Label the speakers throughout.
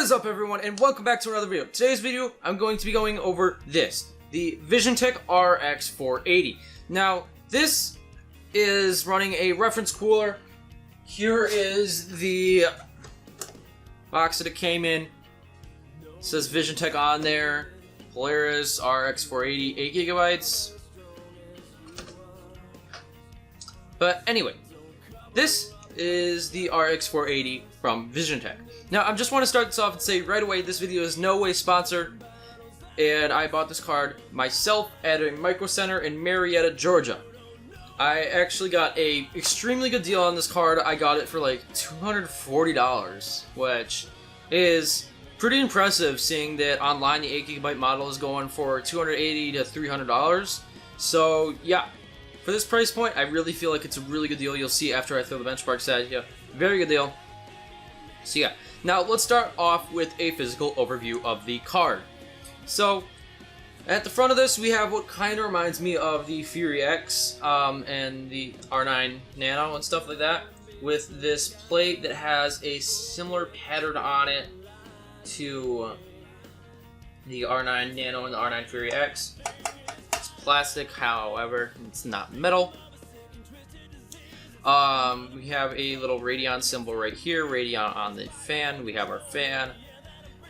Speaker 1: is up, everyone, and welcome back to another video. Today's video, I'm going to be going over this, the VisionTek RX 480. Now, this is running a reference cooler. Here is the box that it came in. It says VisionTek on there. Polaris RX 480, 8 gigabytes. But anyway, this is the RX 480 from VisionTek. Now, I just want to start this off and say right away, this video is no way sponsored, and I bought this card myself at a Micro Center in Marietta, Georgia. I actually got a extremely good deal on this card. I got it for like $240, which is pretty impressive, seeing that online the 8GB model is going for $280 to $300. So yeah, for this price point, I really feel like it's a really good deal. You'll see after I throw the benchmarks at you. Very good deal. So yeah, now let's start off with a physical overview of the card. So at the front of this, we have what kind of reminds me of the Fury X and the R9 Nano and stuff like that, with this plate that has a similar pattern on it to the R9 Nano and the R9 Fury X. It's plastic, however, it's not metal. We have a little Radeon symbol right here, Radeon on the fan. We have our fan.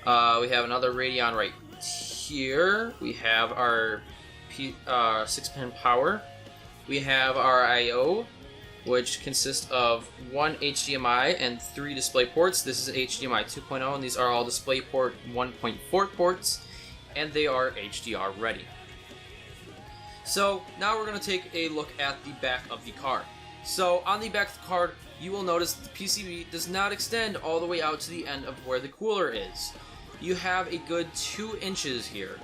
Speaker 1: We have another Radeon right here. We have our 6-pin power. We have our I/O, which consists of 1 HDMI and 3 display ports. This is HDMI 2.0, and these are all DisplayPort 1.4 ports, and they are HDR ready. So now we're going to take a look at the back of the card. So on the back of the card, you will notice that the PCB does not extend all the way out to the end of where the cooler is. You have a good 2 inches here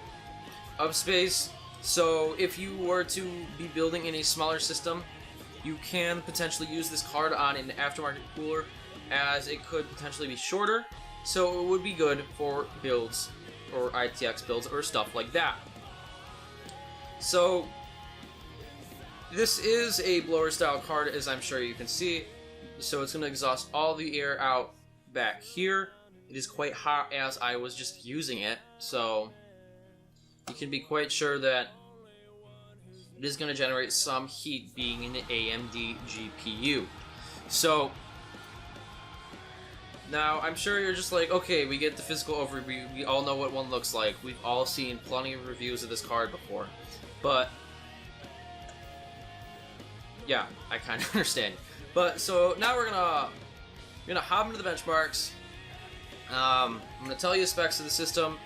Speaker 1: of space, so if you were to be building in a smaller system, you can potentially use this card on an aftermarket cooler, as it could potentially be shorter, so it would be good for builds or ITX builds or stuff like that. So this is a blower style card, as I'm sure you can see, so it's going to exhaust all the air out back here. It is quite hot as I was just using it, so you can be quite sure that it is going to generate some heat, being an AMD GPU. So now I'm sure you're just like, okay, we get the physical overview, we all know what one looks like, we've all seen plenty of reviews of this card before, but yeah, I kind of understand. But so now we're gonna hop into the benchmarks. I'm gonna tell you the specs of the system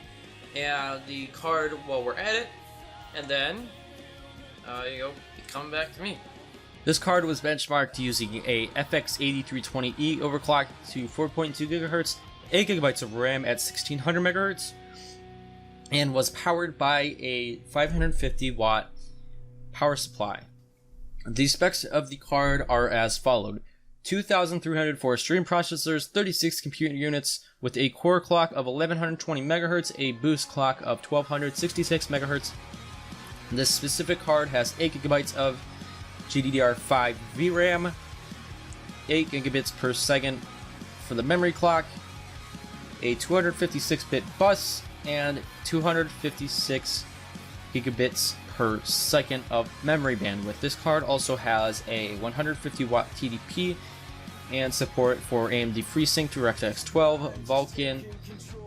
Speaker 1: and the card while we're at it, and then you go, come back to me. This card was benchmarked using a FX8320E overclocked to 4.2 GHz, 8 GB of RAM at 1600 MHz, and was powered by a 550 watt power supply. The specs of the card are as followed: 2,304 stream processors, 36 computer units with a core clock of 1120 MHz, a boost clock of 1266 MHz. This specific card has 8 GB of GDDR5 VRAM, 8 gigabits per second for the memory clock, a 256-bit bus, and 256 gigabits per second of memory bandwidth. This card also has a 150 watt TDP and support for AMD FreeSync DirectX 12, Vulkan,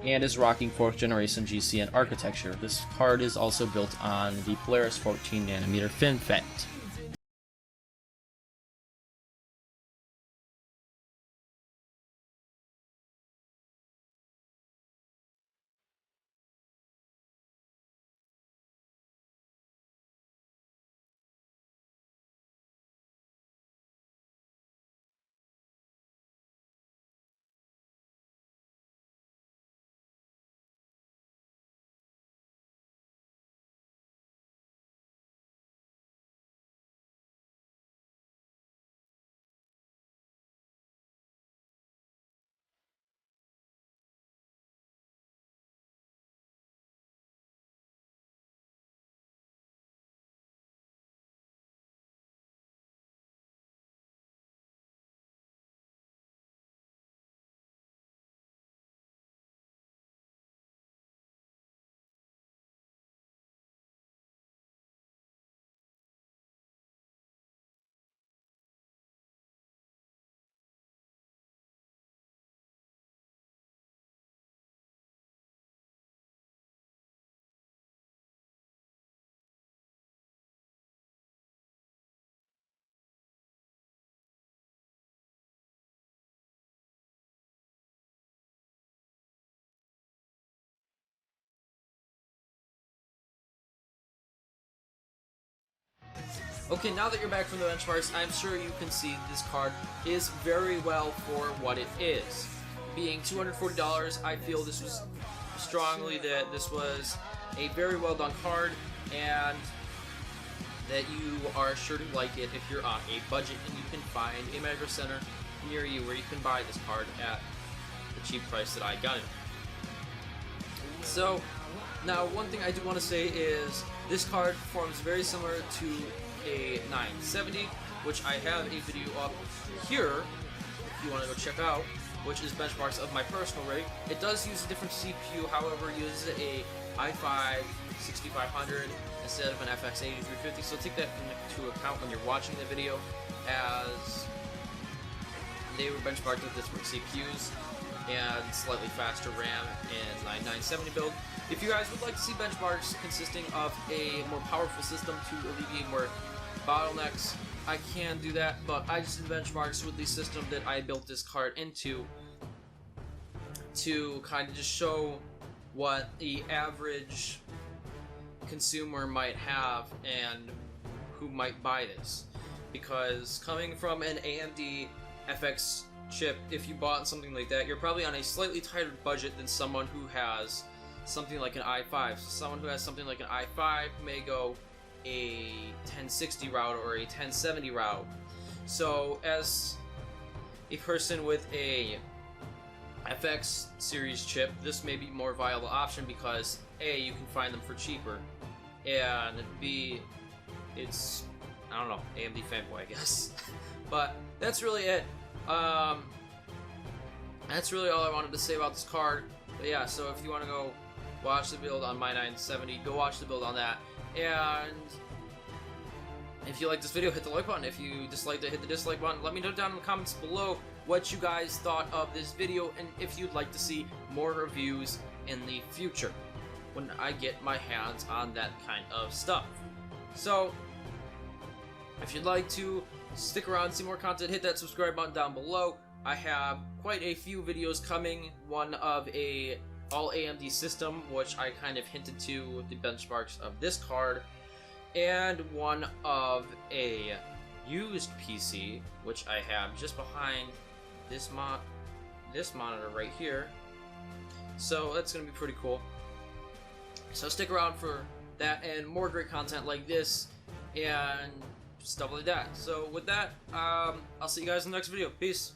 Speaker 1: and is rocking 4th generation GCN architecture. This card is also built on the Polaris 14nm FinFET. Okay, now that you're back from the benchmarks, I'm sure you can see this card is very well for what it is. Being $240, I feel this was strongly that this was a very well done card, and that you are sure to like it if you're on a budget and you can find a Micro Center near you where you can buy this card at the cheap price that I got it. So, now one thing I do want to say is this card performs very similar to a 970, which I have a video up here if you want to go check out, which is benchmarks of my personal rig. It does use a different CPU, however, it uses a i5 6500 instead of an FX 8350, so take that into account when you're watching the video, as they were benchmarked with different CPUs and slightly faster RAM in my 970 build. If you guys would like to see benchmarks consisting of a more powerful system to alleviate more bottlenecks, I can do that, but I just did benchmarks with the system that I built this card into to kind of just show what the average consumer might have and who might buy this. Because coming from an AMD FX chip, if you bought something like that, you're probably on a slightly tighter budget than someone who has something like an i5. So someone who has something like an i5 may go a 1060 route or a 1070 route. So as a person with a FX series chip, this may be more viable option because A, you can find them for cheaper, and B, it's, I don't know, AMD fanboy, I guess. But that's really it. That's really all I wanted to say about this card. But yeah, so if you want to go watch the build on my 970, go watch the build on that. And if you like this video, hit the like button. If you disliked it, hit the dislike button. Let me know down in the comments below what you guys thought of this video, and if you'd like to see more reviews in the future when I get my hands on that kind of stuff. So, if you'd like to stick around and see more content, hit that subscribe button down below. I have quite a few videos coming, one of a all AMD system, which I kind of hinted to the benchmarks of this card, and one of a used PC, which I have just behind this monitor right here. So that's going to be pretty cool. So stick around for that and more great content like this and stuff like that. So with that, I'll see you guys in the next video. Peace.